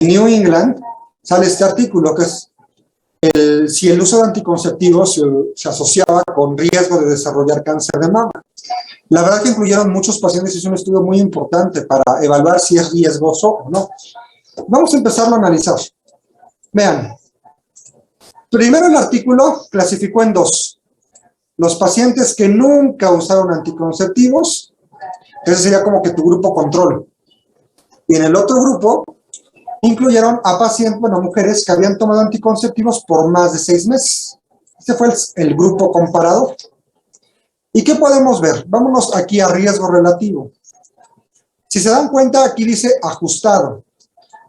New England sale este artículo que es si el uso de anticonceptivos se asociaba con riesgo de desarrollar cáncer de mama. La verdad que incluyeron muchos pacientes y es un estudio muy importante para evaluar si es riesgoso o no. Vamos a empezar a analizar. Vean, primero el artículo clasificó en dos. Los pacientes que nunca usaron anticonceptivos, ese sería como que tu grupo control. Y en el otro grupo incluyeron a pacientes, bueno, mujeres que habían tomado anticonceptivos por más de 6 meses. Este fue el grupo comparado. ¿Y qué podemos ver? Vámonos aquí a riesgo relativo. Si se dan cuenta, aquí dice ajustado.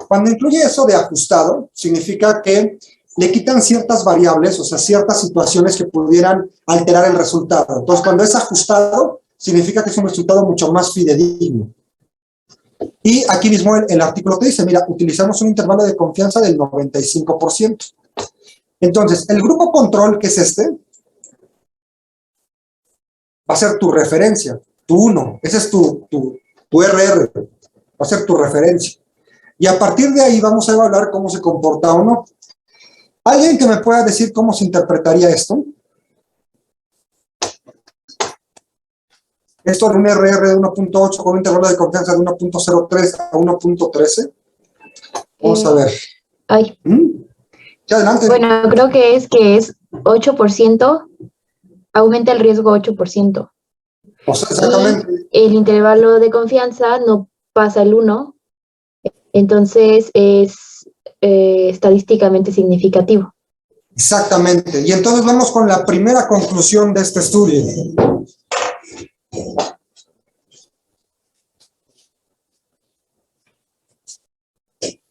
Cuando incluye eso de ajustado, significa que le quitan ciertas variables, o sea, ciertas situaciones que pudieran alterar el resultado. Entonces, cuando es ajustado, significa que es un resultado mucho más fidedigno. Y aquí mismo el artículo te dice, mira, utilizamos un intervalo de confianza del 95%. Entonces, el grupo control, que es este, va a ser tu referencia, tu 1. Ese es tu RR, va a ser tu referencia. Y a partir de ahí vamos a evaluar cómo se comporta o no. ¿Alguien que me pueda decir cómo se interpretaría esto? Esto de un RR de 1.8 con un intervalo de confianza de 1.03 a 1.13. Vamos a ver. Ay. Ya, adelante. Bueno, creo que es 8%, aumenta el riesgo 8%. O sea, exactamente. Y el intervalo de confianza no pasa el 1, entonces es estadísticamente significativo. Exactamente. Y entonces vamos con la primera conclusión de este estudio.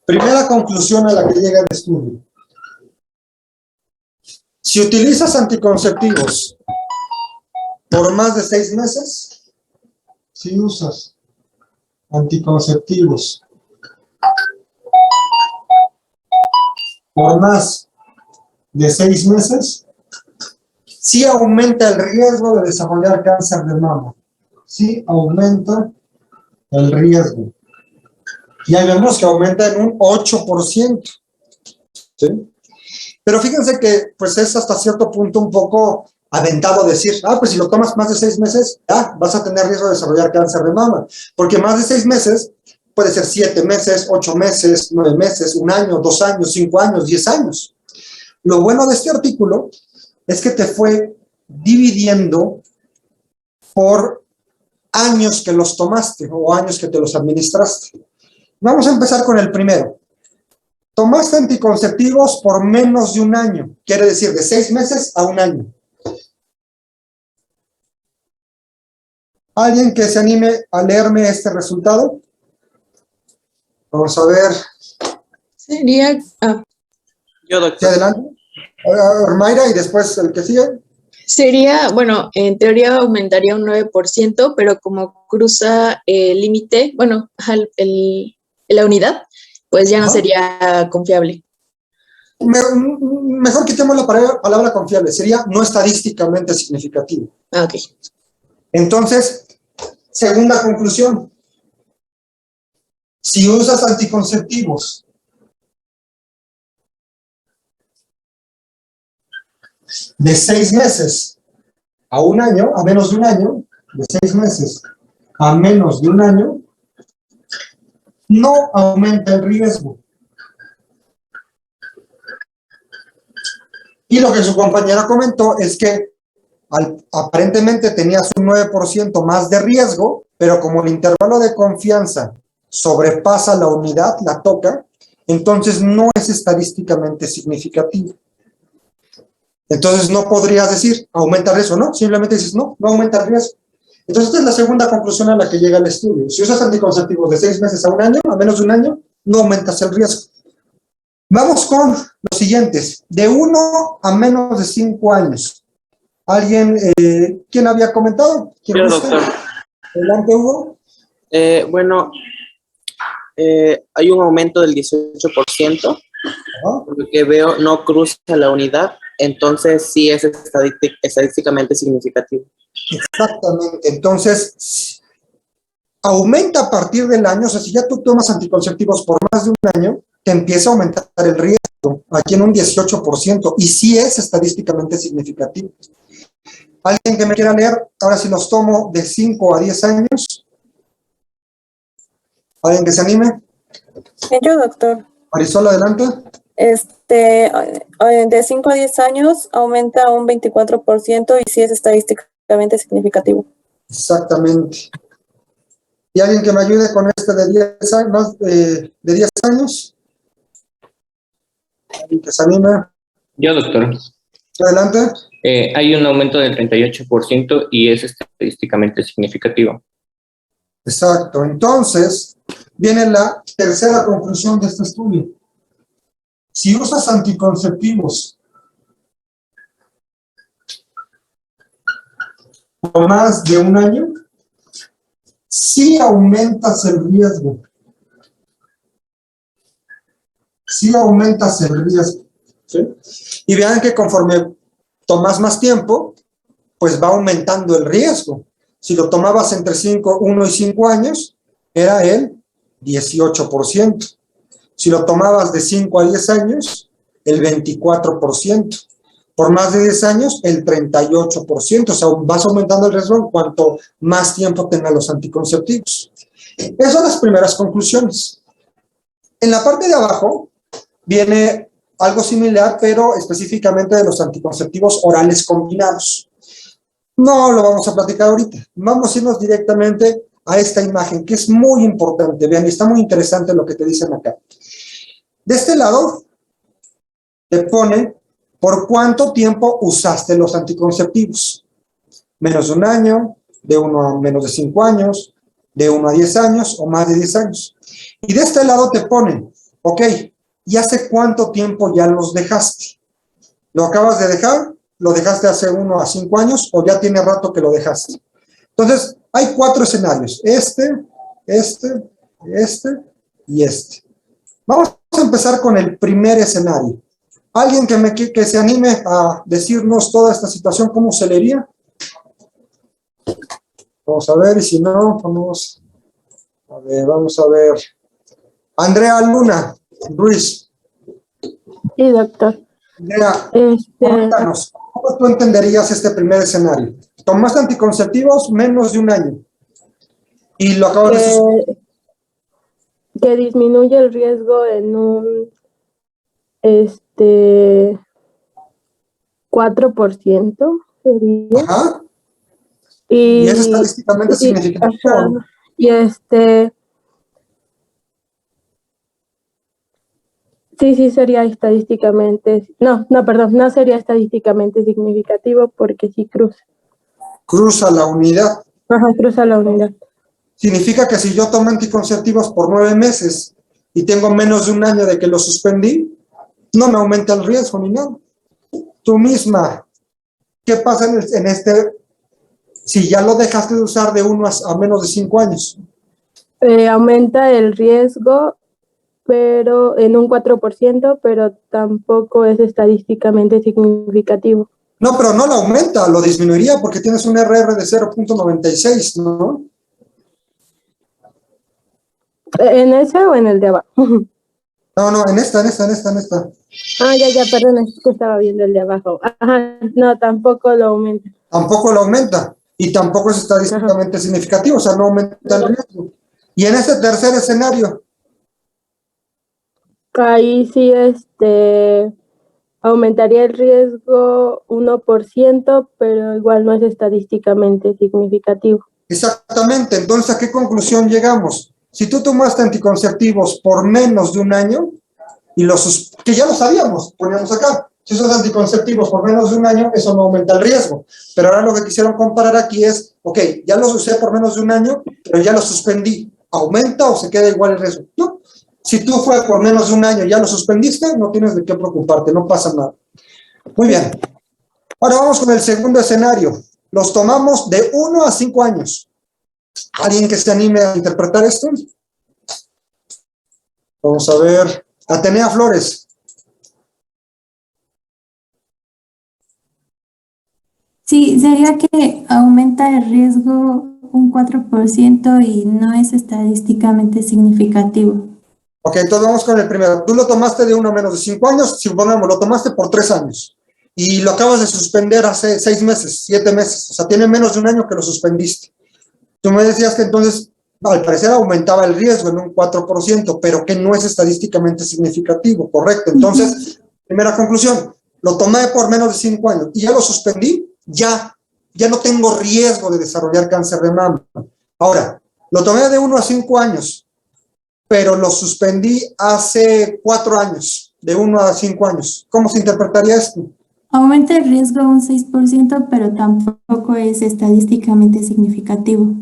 Primera conclusión a la que llega el estudio. Si utilizas anticonceptivos por más de 6 meses, si usas anticonceptivos por más de 6 meses, sí aumenta el riesgo de desarrollar cáncer de mama. Sí aumenta el riesgo. Y ahí vemos que aumenta en un 8%. ¿Sí? Pero fíjense que pues es hasta cierto punto un poco aventado decir, pues si lo tomas más de 6 meses, vas a tener riesgo de desarrollar cáncer de mama. Porque más de 6 meses puede ser 7 meses, 8 meses, 9 meses, 1 año, 2 años, 5 años, 10 años. Lo bueno de este artículo es que te fue dividiendo por años que los tomaste o años que te los administraste. Vamos a empezar con el primero. Tomaste anticonceptivos por menos de 1 año, quiere decir de 6 meses a 1 año. ¿Alguien que se anime a leerme este resultado? Vamos a ver. Sería... Yo, doctor. Adelante. Mayra, y después el que sigue. Sería, bueno, en teoría aumentaría un 9%, pero como cruza el límite, bueno, la unidad, pues ya no sería confiable. Mejor quitemos la palabra confiable, sería no estadísticamente significativo. Ok. Entonces, segunda conclusión. Si usas anticonceptivos de 6 meses a 1 año, a menos de 1 año, de 6 meses a menos de 1 año, no aumenta el riesgo. Y lo que su compañera comentó es que aparentemente tenías un 9% más de riesgo, pero como el intervalo de confianza sobrepasa la unidad, la toca, entonces no es estadísticamente significativo. Entonces no podrías decir, aumenta el riesgo, no, simplemente dices, no aumenta el riesgo. Entonces esta es la segunda conclusión a la que llega el estudio. Si usas anticonceptivos de 6 meses a 1 año, a menos de 1 año, no aumentas el riesgo. Vamos con los siguientes, de 1 a menos de 5 años. ¿Alguien, quién había comentado? ¿Quién Yo, doctor. Adelante, Hugo. Bueno, hay un aumento del 18%, por lo que veo no cruza la unidad, entonces sí es estadísticamente significativo. Exactamente, entonces aumenta a partir del año, o sea, si ya tú tomas anticonceptivos por más de 1 año, te empieza a aumentar el riesgo, aquí en un 18%, y sí es estadísticamente significativo. ¿Alguien que me quiera leer? Ahora sí los tomo de 5 a 10 años. ¿Alguien que se anime? Yo, doctor. Marisol, adelante. De 5 a 10 años aumenta un 24% y sí es estadísticamente significativo. Exactamente. ¿Y alguien que me ayude con este de 10 años, más de 10 años? ¿Alguien que se anime? Yo, doctor. Adelante. Hay un aumento del 38% y es estadísticamente significativo. Exacto. Entonces, viene la tercera conclusión de este estudio. Si usas anticonceptivos por más de un año, sí aumentas el riesgo. Sí aumentas el riesgo. ¿Sí? Y vean que conforme tomas más tiempo, pues va aumentando el riesgo. Si lo tomabas entre 1 y 5 años, era el 18%. Si lo tomabas de 5 a 10 años, el 24%. Por más de 10 años, el 38%. O sea, vas aumentando el riesgo en cuanto más tiempo tengan los anticonceptivos. Esas son las primeras conclusiones. En la parte de abajo viene algo similar, pero específicamente de los anticonceptivos orales combinados. No lo vamos a platicar ahorita. Vamos a irnos directamente a esta imagen, que es muy importante. Vean, está muy interesante lo que te dicen acá. De este lado, te pone por cuánto tiempo usaste los anticonceptivos. Menos de un año, de 1 a menos de 5 años, de 1 a 10 años o más de 10 años. Y de este lado te ponen, ok, ¿y hace cuánto tiempo ya los dejaste? ¿Lo acabas de dejar? ¿Lo dejaste hace 1 a 5 años o ya tiene rato que lo dejaste? Entonces, hay 4 escenarios. Este y este. Vamos a empezar con el primer escenario. ¿Alguien que se anime a decirnos toda esta situación, cómo se leería? Vamos a ver, y si no, vamos a ver. Andrea Luna, Ruiz. Sí, doctor. Andrea, cuéntanos, ¿cómo tú entenderías este primer escenario? Tomaste anticonceptivos menos de un año y lo acabas de suspender. Que disminuye el riesgo en un 4% sería. Ajá. Y es estadísticamente significativo. ajá, y sí sería estadísticamente, perdón, no sería estadísticamente significativo porque sí cruza. Cruza la unidad. Ajá, cruza la unidad. Significa que si yo tomo anticonceptivos por 9 meses y tengo menos de un año de que lo suspendí, no me aumenta el riesgo ni nada. Tú misma, ¿qué pasa en este, si ya lo dejaste de usar de 1 a menos de 5 años? Aumenta el riesgo, pero en un 4%, pero tampoco es estadísticamente significativo. No, pero no lo aumenta, lo disminuiría porque tienes un RR de 0.96, ¿no? ¿En ese o en el de abajo? No, en esta. Ah, ya, perdón, es que estaba viendo el de abajo. Ajá, no, tampoco lo aumenta. Tampoco lo aumenta y tampoco es estadísticamente significativo, o sea, no aumenta el riesgo. Y en este tercer escenario, Ahí sí, aumentaría el riesgo 1%, pero igual no es estadísticamente significativo. exactamente, entonces, ¿a qué conclusión llegamos? Si tú tomaste anticonceptivos por menos de un año, que ya lo sabíamos, poníamos acá, si usas anticonceptivos por menos de un año, eso no aumenta el riesgo. Pero ahora lo que quisieron comparar aquí es, ok, ya los usé por menos de un año, pero ya los suspendí. ¿Aumenta o se queda igual el riesgo? No. Si tú fue por menos de un año y ya lo suspendiste, no tienes de qué preocuparte, no pasa nada. Muy bien. Ahora vamos con el segundo escenario. Los tomamos de 1 a 5 años. ¿Alguien que se anime a interpretar esto? Vamos a ver. Atenea Flores. Sí, sería que aumenta el riesgo un 4% y no es estadísticamente significativo. Ok, entonces vamos con el primero. Tú lo tomaste de 1 a menos de 5 años, supongamos, lo tomaste por 3 años y lo acabas de suspender hace 6 meses, 7 meses, o sea, tiene menos de un año que lo suspendiste. Tú me decías que entonces, al parecer, aumentaba el riesgo en un 4%, pero que no es estadísticamente significativo, correcto. Entonces, primera conclusión, lo tomé por menos de 5 años y ya lo suspendí, ya no tengo riesgo de desarrollar cáncer de mama. Ahora, lo tomé de 1 a 5 años, pero lo suspendí hace 4 años, de 1 a 5 años. ¿Cómo se interpretaría esto? Aumenta el riesgo un 6%, pero tampoco es estadísticamente significativo.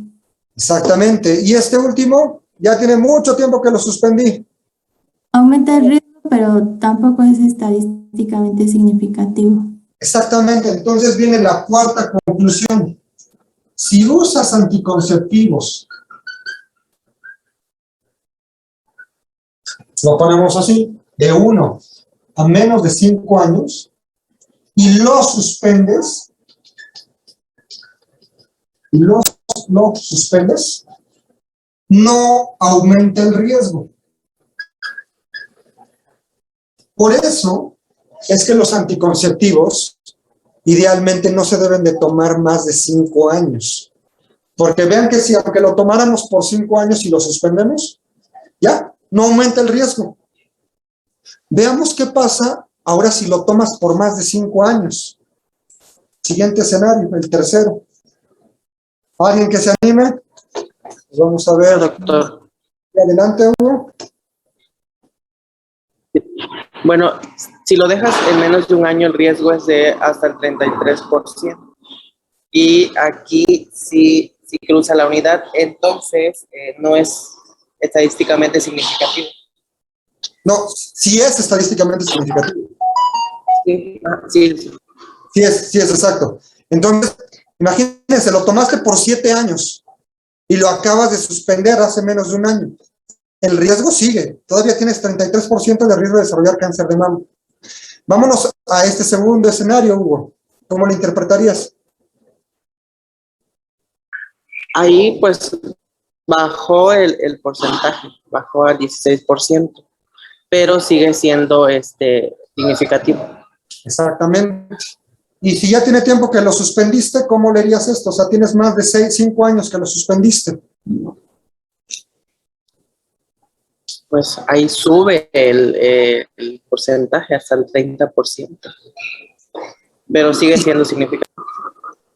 Exactamente. Y este último, ya tiene mucho tiempo que lo suspendí. Aumenta el riesgo, pero tampoco es estadísticamente significativo. Exactamente. Entonces viene la cuarta conclusión. Si usas anticonceptivos, lo ponemos así, de 1 a menos de 5 años, y lo suspendes, no aumenta el riesgo. Por eso es que los anticonceptivos idealmente no se deben de tomar más de 5 años. Porque vean que si aunque lo tomáramos por 5 años y lo suspendemos, ya, no aumenta el riesgo. Veamos qué pasa ahora si lo tomas por más de 5 años. Siguiente escenario, el tercero. ¿Alguien que se anime? Pues vamos a ver. Doctor. Adelante, Hugo. Bueno, si lo dejas en menos de un año, el riesgo es de hasta el 33%. Y aquí si cruza la unidad, entonces no es estadísticamente significativo. No, sí es estadísticamente significativo. Sí, sí. Sí es exacto. Entonces, imagínense, lo tomaste por 7 años y lo acabas de suspender hace menos de un año. El riesgo sigue. Todavía tienes 33% de riesgo de desarrollar cáncer de mama. Vámonos a este segundo escenario, Hugo. ¿Cómo lo interpretarías? Ahí pues bajó el porcentaje, bajó al 16%, pero sigue siendo significativo. Exactamente. Y si ya tiene tiempo que lo suspendiste, ¿cómo le harías esto? O sea, tienes más de 5 años que lo suspendiste. Pues ahí sube el porcentaje hasta el 30%, pero sigue siendo significativo.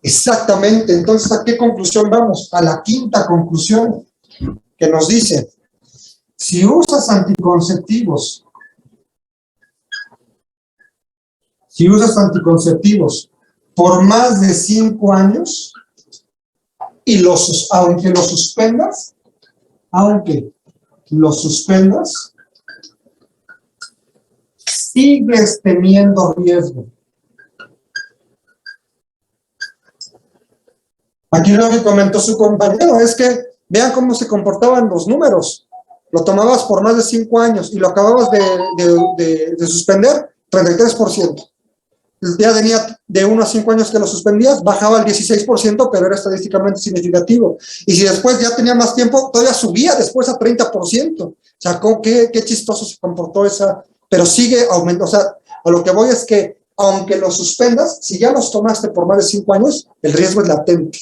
Exactamente. Entonces, ¿a qué conclusión vamos? A la quinta conclusión que nos dice, si usas anticonceptivos, por más de 5 años y aunque lo suspendas, sigues teniendo riesgo. Aquí lo que comentó su compañero es que vean cómo se comportaban los números. Lo tomabas por más de 5 años y lo acababas de suspender, 33%. Ya tenía de 1 a 5 años que lo suspendías, bajaba al 16%, pero era estadísticamente significativo. Y si después ya tenía más tiempo, todavía subía después a 30%. O sea, qué chistoso se comportó esa, pero sigue aumentando. O sea, a lo que voy es que, aunque lo suspendas, si ya los tomaste por más de 5 años, el riesgo es latente.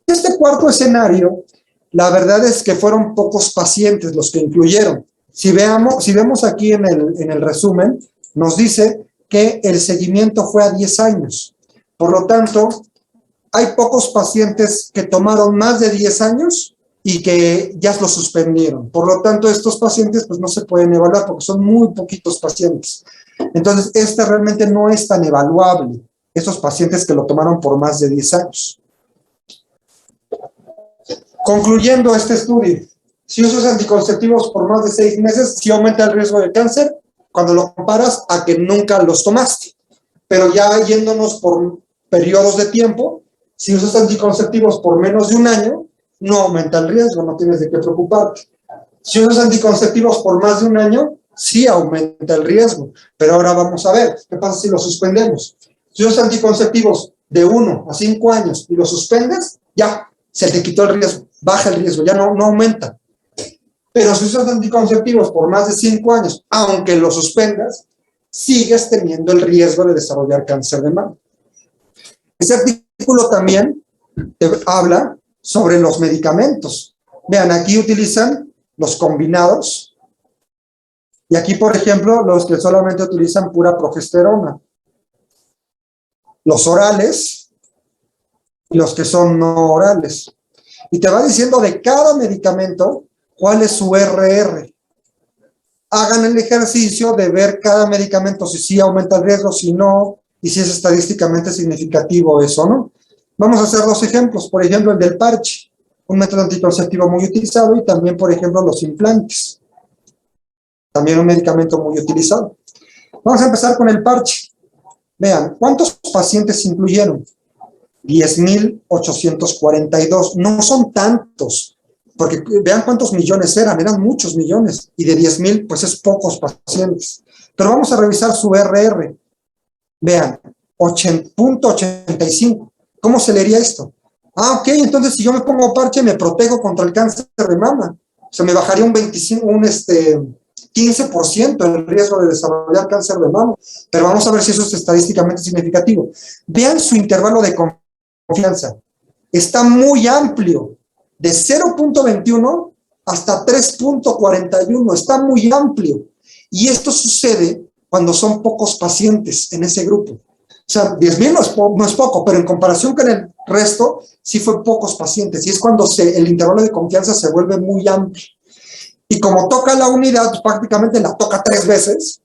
Este cuarto escenario, la verdad es que fueron pocos pacientes los que incluyeron. Si vemos aquí en el resumen, nos dice que el seguimiento fue a 10 años. Por lo tanto, hay pocos pacientes que tomaron más de 10 años y que ya lo suspendieron. Por lo tanto, estos pacientes pues no se pueden evaluar porque son muy poquitos pacientes. Entonces, realmente no es tan evaluable, esos pacientes que lo tomaron por más de 10 años. Concluyendo este estudio, si usas anticonceptivos por más de 6 meses, sí aumenta el riesgo de cáncer cuando lo comparas a que nunca los tomaste. Pero ya yéndonos por periodos de tiempo, si usas anticonceptivos por menos de un año, no aumenta el riesgo, no tienes de qué preocuparte. Si usas anticonceptivos por más de un año, sí aumenta el riesgo. Pero ahora vamos a ver, ¿qué pasa si lo suspendemos? Si usas anticonceptivos de 1 a 5 años y lo suspendes, ya, se te quitó el riesgo, baja el riesgo, ya no aumenta. Pero si usas anticonceptivos por más de 5 años, aunque los suspendas, sigues teniendo el riesgo de desarrollar cáncer de mama. Ese artículo también habla sobre los medicamentos. Vean, aquí utilizan los combinados y aquí, por ejemplo, los que solamente utilizan pura progesterona. Los orales y los que son no orales. Y te va diciendo de cada medicamento cuál es su RR. Hagan el ejercicio de ver cada medicamento, si sí aumenta el riesgo, si no, y si es estadísticamente significativo eso, ¿no? Vamos a hacer 2 ejemplos. Por ejemplo, el del parche, un método anticonceptivo muy utilizado, y también, por ejemplo, los implantes. También un medicamento muy utilizado. Vamos a empezar con el parche. Vean, ¿cuántos pacientes incluyeron? 10,842. No son tantos, porque vean cuántos millones eran muchos millones, y de 10,000, pues es pocos pacientes. Pero vamos a revisar su RR. Vean, 0.85. ¿Cómo se leería esto? Ah, ok, entonces si yo me pongo parche, me protejo contra el cáncer de mama. O sea, me bajaría un 15% el riesgo de desarrollar cáncer de mama. Pero vamos a ver si eso es estadísticamente significativo. Vean su intervalo de confianza. Está muy amplio, de 0.21 hasta 3.41. Está muy amplio. Y esto sucede cuando son pocos pacientes en ese grupo. O sea, 10,000 no es poco, pero en comparación con el resto, sí fue pocos pacientes. Y es cuando el intervalo de confianza se vuelve muy amplio. Y como toca la unidad, pues prácticamente la toca 3 veces,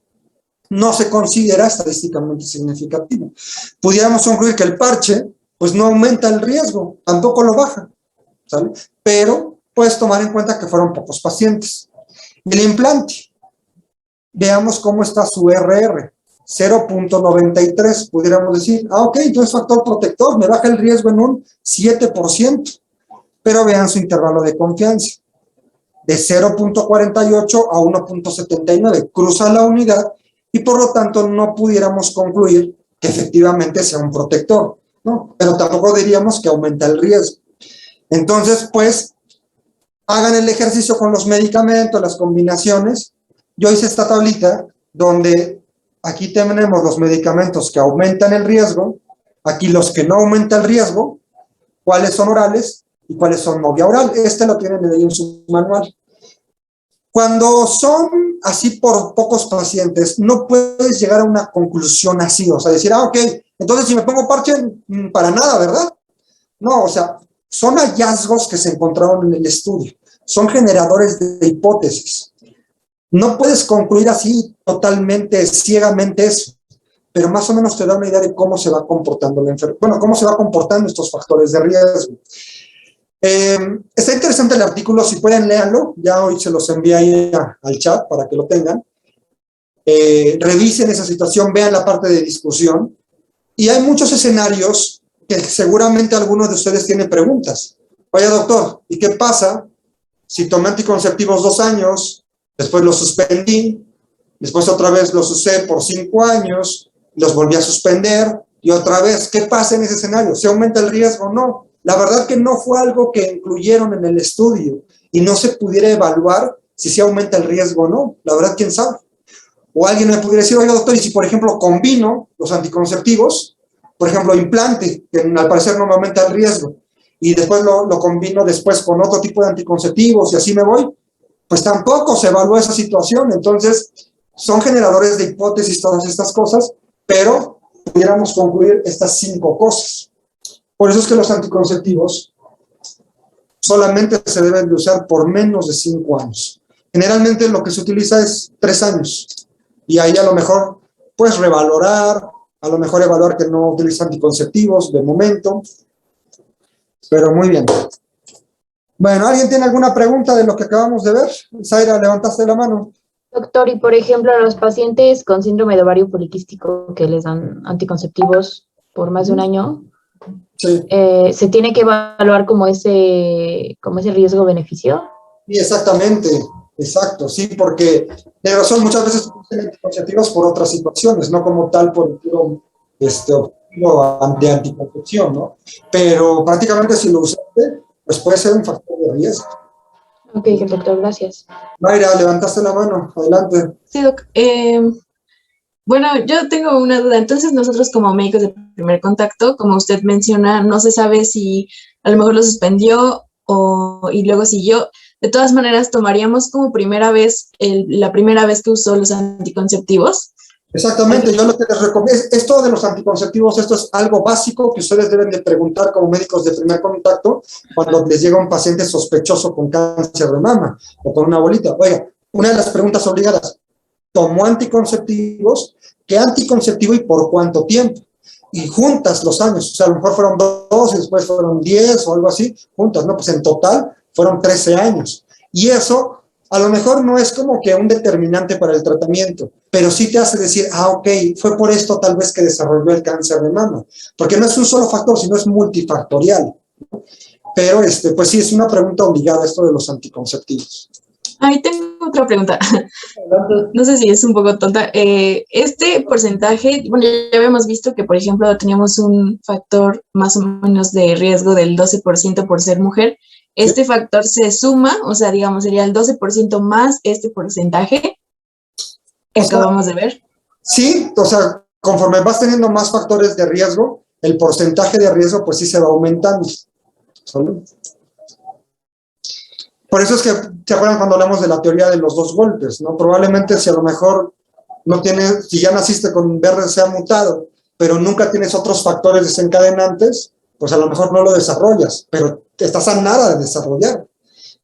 no se considera estadísticamente significativo. Pudiéramos concluir que el parche, pues no aumenta el riesgo, tampoco lo baja, ¿sale? Pero puedes tomar en cuenta que fueron pocos pacientes. El implante, veamos cómo está su RR. 0.93, pudiéramos decir, ah, ok, entonces factor protector, me baja el riesgo en un 7%, pero vean su intervalo de confianza, de 0.48 a 1.79, cruza la unidad, y por lo tanto no pudiéramos concluir que efectivamente sea un protector, ¿no? Pero tampoco diríamos que aumenta el riesgo. Entonces, pues, hagan el ejercicio con los medicamentos, las combinaciones. Yo hice esta tablita donde aquí tenemos los medicamentos que aumentan el riesgo, aquí los que no aumentan el riesgo, cuáles son orales y cuáles son no vía oral. Este lo tienen ahí en su manual. Cuando son así por pocos pacientes, no puedes llegar a una conclusión así, o sea, decir, ah, ok, entonces si me pongo parche, para nada, ¿verdad? No, o sea, son hallazgos que se encontraron en el estudio, son generadores de hipótesis. No puedes concluir así totalmente, ciegamente eso, pero más o menos te da una idea de cómo se va comportando la enfermedad, bueno, cómo se va comportando estos factores de riesgo. Está interesante el artículo, si pueden léanlo, ya hoy se los envié ahí al chat para que lo tengan. Revisen esa situación, vean la parte de discusión, y hay muchos escenarios que seguramente algunos de ustedes tienen preguntas. Oye, doctor, ¿y qué pasa si tomé anticonceptivos 2 años, después los suspendí, después otra vez los usé por 5 años, los volví a suspender, y otra vez, ¿qué pasa en ese escenario? ¿Se aumenta el riesgo o no? La verdad que no fue algo que incluyeron en el estudio, y no se pudiera evaluar si se aumenta el riesgo o no. La verdad, ¿quién sabe? O alguien me pudiera decir, oye, doctor, y si por ejemplo combino los anticonceptivos, por ejemplo, implante, que al parecer no me aumenta el riesgo, y después lo combino después con otro tipo de anticonceptivos, y así me voy, pues tampoco se evalúa esa situación. Entonces, son generadores de hipótesis todas estas cosas, pero pudiéramos concluir estas 5 cosas. Por eso es que los anticonceptivos solamente se deben de usar por menos de 5 años. Generalmente lo que se utiliza es 3 años. Y ahí a lo mejor puedes revalorar, a lo mejor evaluar que no utiliza anticonceptivos de momento. Pero muy bien. Bueno, ¿alguien tiene alguna pregunta de lo que acabamos de ver? Zaira, levantaste la mano. Doctor, y por ejemplo, a los pacientes con síndrome de ovario poliquístico que les dan anticonceptivos por más de un año, Sí. ¿se tiene que evaluar como ese riesgo-beneficio? Sí, exactamente, exacto, sí, porque de razón muchas veces usan anticonceptivos por otras situaciones, no como tal por el puro objetivo de anticoncepción, ¿no? Pero prácticamente si lo usaste, pues puede ser un factor de riesgo. Ok, doctor, gracias. Mayra, levantaste la mano, adelante. Sí, doc. Bueno, yo tengo una duda. Entonces, nosotros como médicos de primer contacto, como usted menciona, no se sabe si a lo mejor lo suspendió y luego siguió. De todas maneras, ¿tomaríamos como primera vez la primera vez que usó los anticonceptivos? Exactamente, yo lo que les recomiendo, esto de los anticonceptivos, esto es algo básico que ustedes deben de preguntar como médicos de primer contacto cuando les llega un paciente sospechoso con cáncer de mama o con una bolita. Oiga, una de las preguntas obligadas, ¿tomó anticonceptivos? ¿Qué anticonceptivo y por cuánto tiempo? Y juntas los años, o sea, a lo mejor fueron 2 y después fueron 10 o algo así, juntas, ¿no? Pues en total fueron 13 años. Y eso a lo mejor no es como que un determinante para el tratamiento, pero sí te hace decir, ok, fue por esto tal vez que desarrolló el cáncer de mama, porque no es un solo factor, sino es multifactorial. Pero, pues sí, es una pregunta obligada esto de los anticonceptivos. Ahí tengo otra pregunta. No sé si es un poco tonta. Este porcentaje, bueno, ya habíamos visto que, por ejemplo, teníamos un factor más o menos de riesgo del 12% por ser mujer. ¿Este factor se suma? O sea, digamos, sería el 12% más este porcentaje que acabamos de ver. Sí, o sea, conforme vas teniendo más factores de riesgo, el porcentaje de riesgo pues sí se va aumentando. ¿Sale? Por eso es que, ¿se acuerdan cuando hablamos de la teoría de los 2 golpes? ¿No? Probablemente si a lo mejor no tienes, si ya naciste con BRCA mutado, pero nunca tienes otros factores desencadenantes, pues a lo mejor no lo desarrollas, pero estás a nada de desarrollar.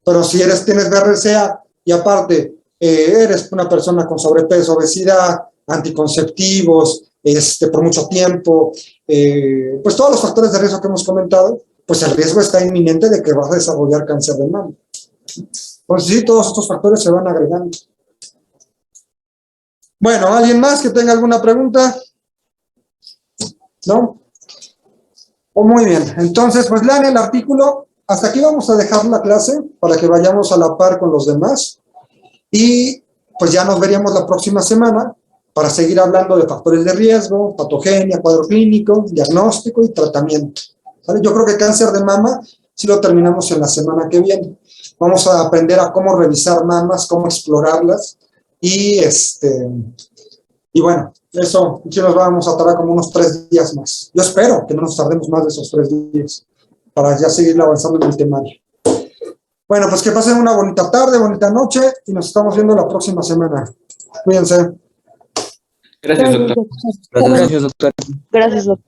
Pero si tienes BRCA y aparte eres una persona con sobrepeso, obesidad, anticonceptivos, por mucho tiempo, pues todos los factores de riesgo que hemos comentado, pues el riesgo está inminente de que vas a desarrollar cáncer de mama. Pues sí, todos estos factores se van agregando. Bueno, ¿alguien más que tenga alguna pregunta? ¿No? Oh, muy bien, entonces pues lean el artículo. Hasta aquí vamos a dejar la clase para que vayamos a la par con los demás y pues ya nos veríamos la próxima semana para seguir hablando de factores de riesgo, patogenia, cuadro clínico, diagnóstico y tratamiento. ¿Vale? Yo creo que cáncer de mama sí lo terminamos en la semana que viene. Vamos a aprender a cómo revisar mamas, cómo explorarlas y bueno, eso sí nos vamos a tardar como unos 3 días más. Yo espero que no nos tardemos más de esos 3 días para ya seguir avanzando en el temario. Bueno, pues que pasen una bonita tarde, bonita noche y nos estamos viendo la próxima semana. Cuídense. Gracias, doctor. Gracias, doctor. Gracias, doctor.